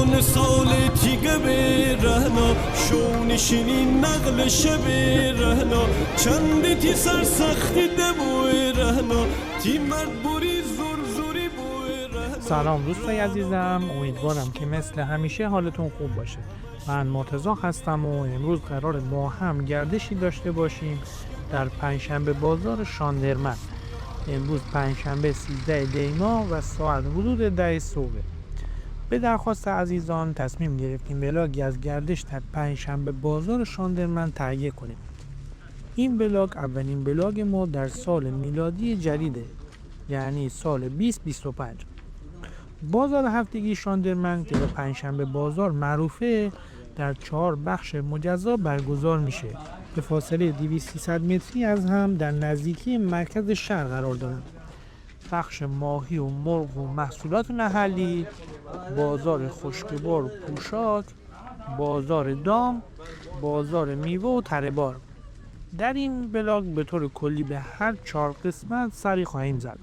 میلیون سال تیگه به رهنا شونشینی نقل شب رهنا چند تی سرسختی دبوی رهنا تی مرد بوری زوری بوی رهنا. سلام دوستای عزیزم، امیدوارم که مثل همیشه حالتون خوب باشه. من مرتضی هستم و امروز قراره با هم گردشی داشته باشیم در پنجشنبه بازار شاندرمن. امروز پنجشنبه 13 دی ماه و ساعت حدود 10 صبح. به درخواست عزیزان تصمیم گرفتیم ولاگی از گردش در پنجشنبه بازار شاندرمن تهیه کنیم. این ولاگ اولین ولاگ ما در سال میلادی جدیده، یعنی سال 2025. بازار هفتگی شاندرمن که به پنجشنبه بازار معروفه در 4 بخش مجزا برگزار میشه. به فاصله 200-300 متری از هم در نزدیکی مرکز شهر قرار دارند. بخش ماهی و مرغ و محصولات محلی، بازار خشکبار و پوشاک، بازار دام، بازار میوه و تره‌بار. در این ولاگ به طور کلی به هر 4 قسمت سری خواهیم زد.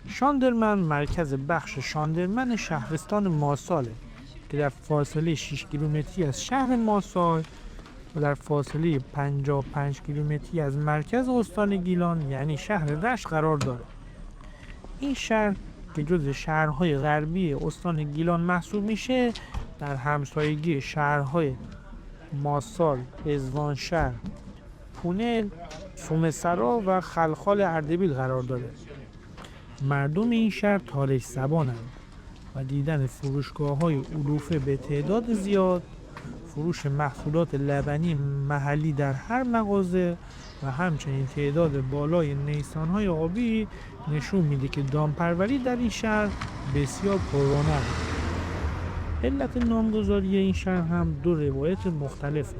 شاندرمن مرکز بخش شاندرمن شهرستان ماساله که در فاصله 6 کیلومتری از شهر ماسال و در فاصله 55 کیلومتری از مرکز استان گیلان یعنی شهر رشت قرار دارد. این شهر که جز شهرهای غربی استان گیلان محسوب میشه، در همسایگی شهرهای ماسال، رضوانشهر، پونل، سومسرا و خلخال اردبیل قرار داره. مردم این شهر تالش زبانند و دیدن فروشگاه‌های علوفه به تعداد زیاد، فروش محصولات لبنی محلی در هر مغازه و همچنین تعداد بالای نیسان‌های آبی نشون میده که دامپروری در این شهر بسیار پررونق. علت نامگذاری این شهر هم 2 روایت مختلفه.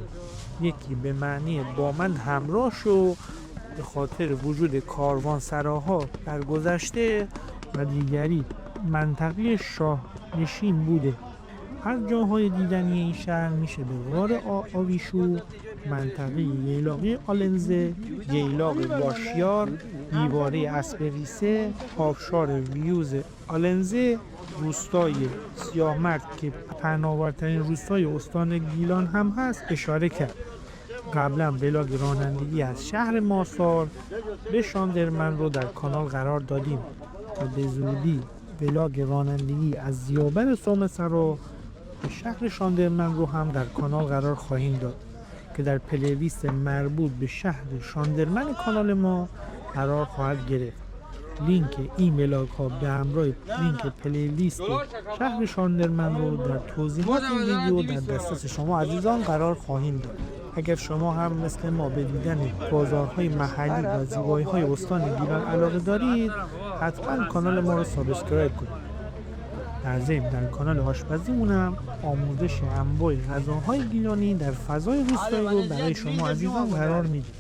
یکی به معنی با من همراه شو به خاطر وجود کاروانسراها در گذشته و دیگری منطقه شاه نشین بوده. از جاهای دیدنی این شهر میشه به غار آویشو، منطقه ییلاقی آلنزه، ییلاق باشیار، دیواره اسپریسه، آبشار ویوز آلنزه، روستای سیاهمرد که پهناورترین روستای استان گیلان هم هست اشاره کرد. قبلا ولاگ رانندگی از شهر ماسال به شاندرمن رو در کانال قرار دادیم و به زودی ولاگ رانندگی از زیابر سومسرا به شهر شاندرمن رو هم در کانال قرار خواهیم داد که در پلیلیست مربوط به شهر شاندرمن کانال ما قرار خواهد گرفت. لینک این ولاگ ها به همراه لینک پلیلیست شهر شاندرمن رو در توضیحات این ویدیو در دسترس شما عزیزان قرار خواهیم داد. اگر شما هم مثل ما به دیدن بازارهای محلی و زیبایی‌های استان گیلان علاقه دارید، حتما کانال ما رو سابسکرایب کنید. در ضمن در کانال آشپزیمونم آموزش انواع غذاهای گیلانی در فضای روستایی رو برای شما عزیزان قرار میدیم.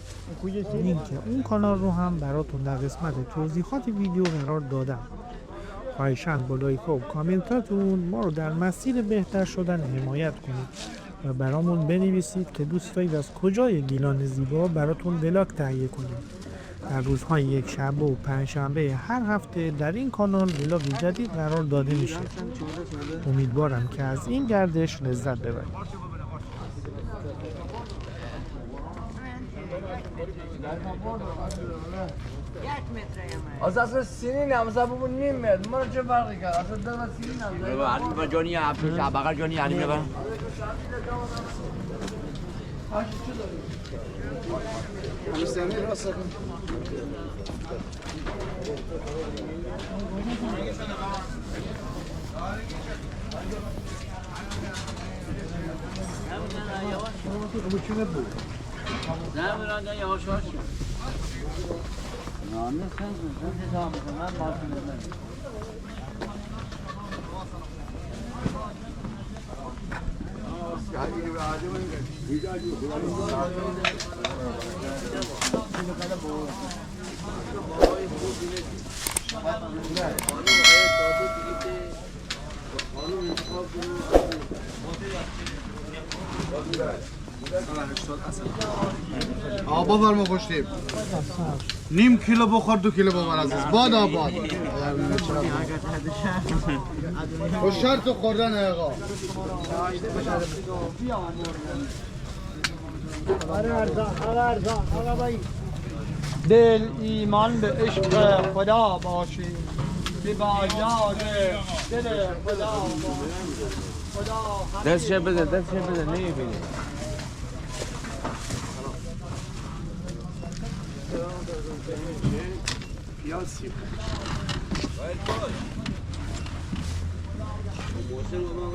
لینک اون کانال رو هم براتون در قسمت توضیحات ویدیو قرار دادم. خواهشاً با لایک و کامنتاتون ما رو در مسیر بهتر شدن حمایت کنید و برامون بنویسید که دوست دارید از کجای گیلان زیبا براتون ولاگ تهیه کنیم. در روزهای یکشنبه و پنجشنبه هر هفته در این کانال ولاگ جدید قرار داده میشه. امیدوارم که از این گردش لذت ببرید. از اصلا سینی نمزه ببون نیم میاد ما رو چه فرقی کرد؟ اصلا در سینی نمزه علی با جانی افریش بغل جانی علی ببر سینی راست کن نه میرانده یواش یواش نه من آبا فرما خوشتیم نیم کیلو بخور 2 کیلو ببر عزیز باد آباد و شرط خوردن آقا دل ایمان به عشق خدا باشی به یاد دل خدا خدا دستش بده نمیبینی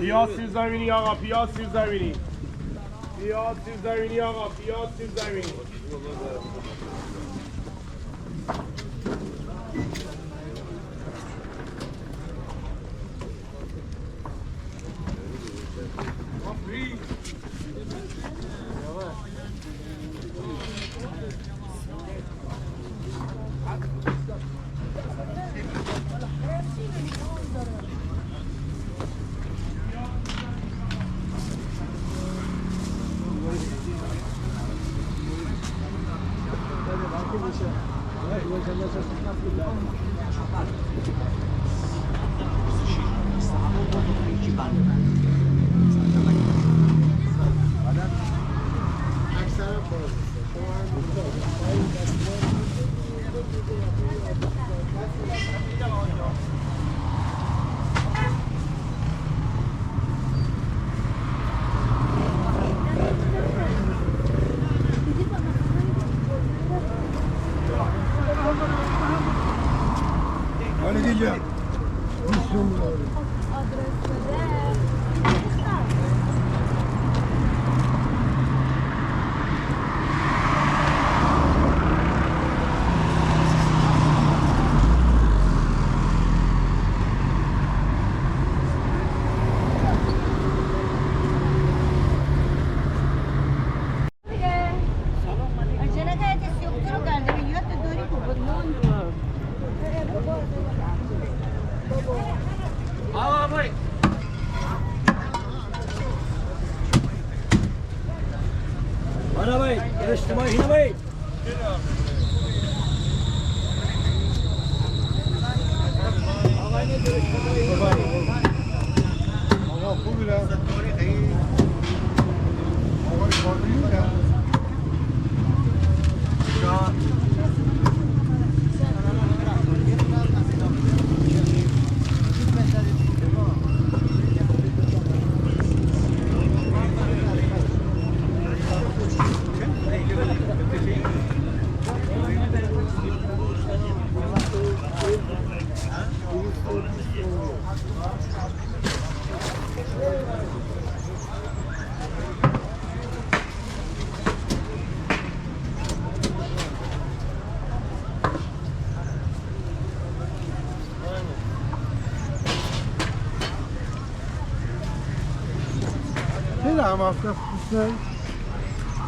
پیاز سیب زمینی آقا پیاز سیب زمینی پیاز سیب زمینی آقا پیاز سیب زمینی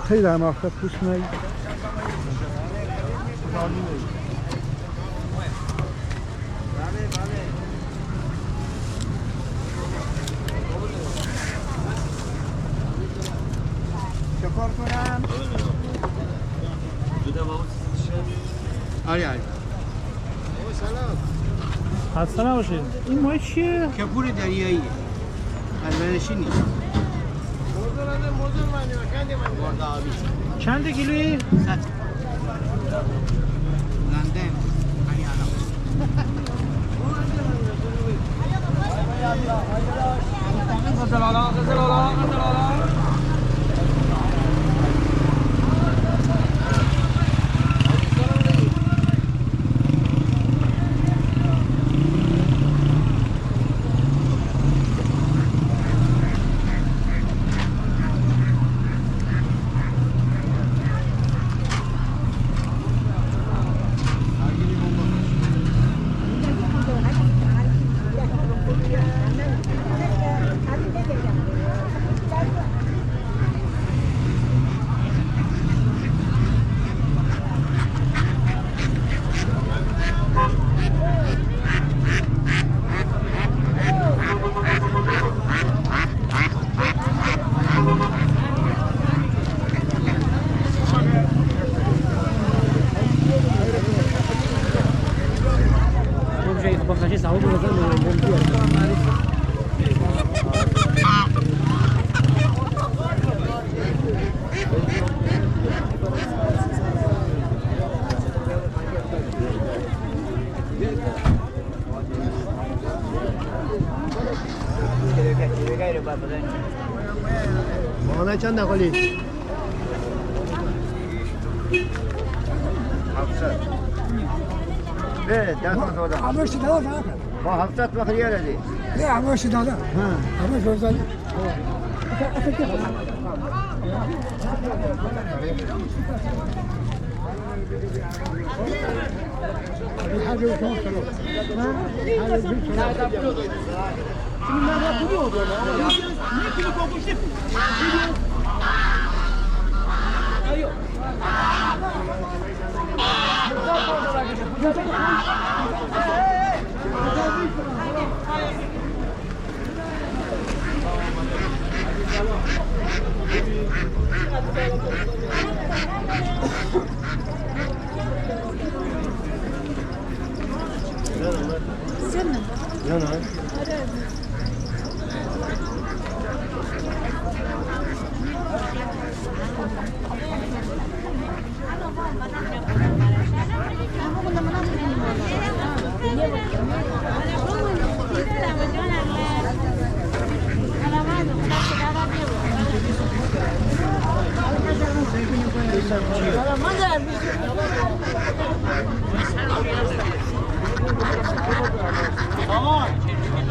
خیلی هم آخر پوست نهی چکار کنم؟ آره خسته نباشید. این ماه چیه؟ کپور دریایی الورشی نیست چند کیلویی؟ لندن Vamos aí, posso fazer saúde? ماهانه چند نقلی؟ 700 به دست داده همش داده با 700 بخریه ردی نه همش داده همش روزانه Aman!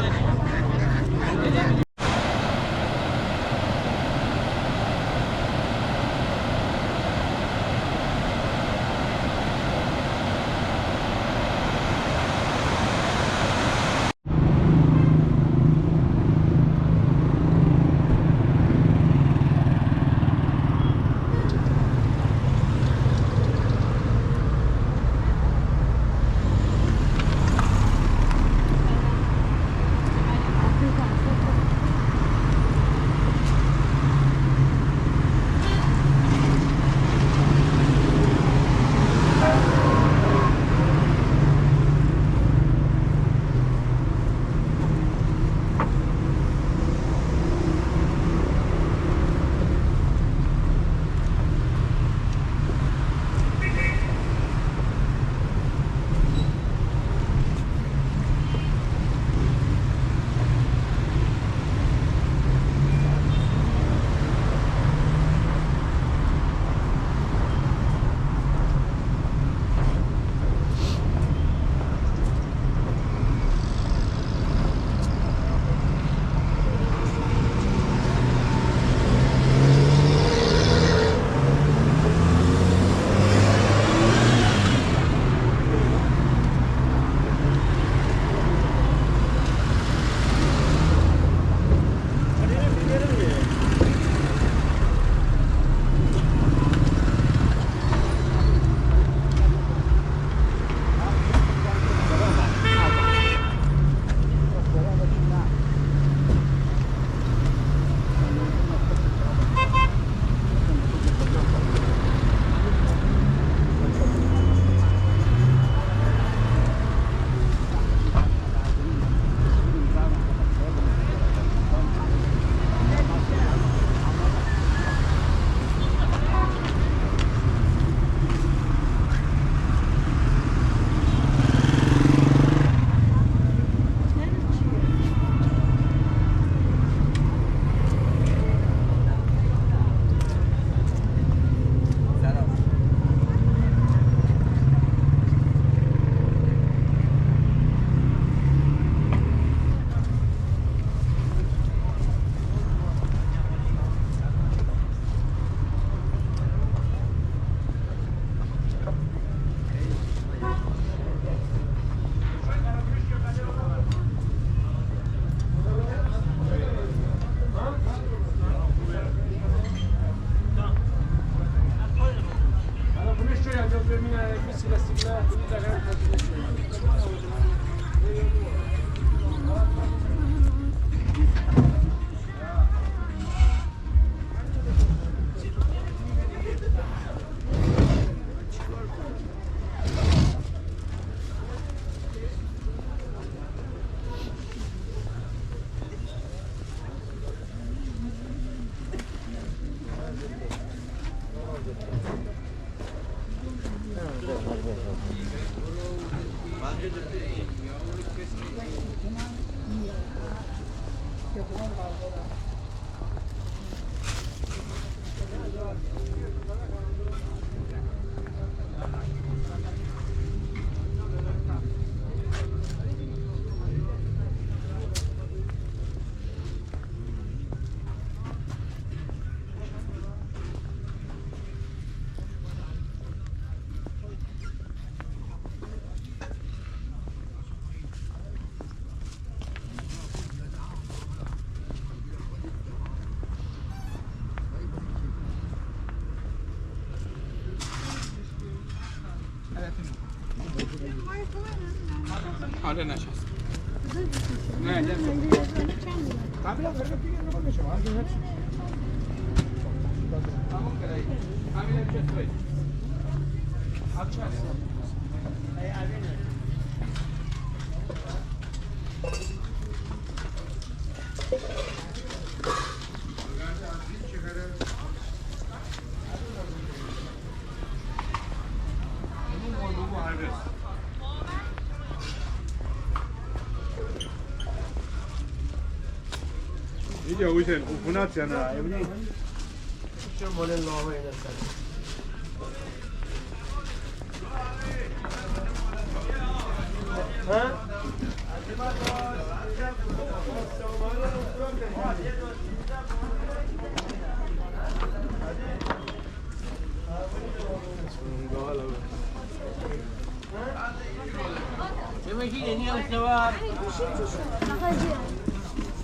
اینجا ویژن خونات یعنی ایونی چه مال لاوه این است ها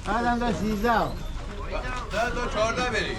هذا ده 13 تو 14 بری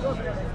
Vai,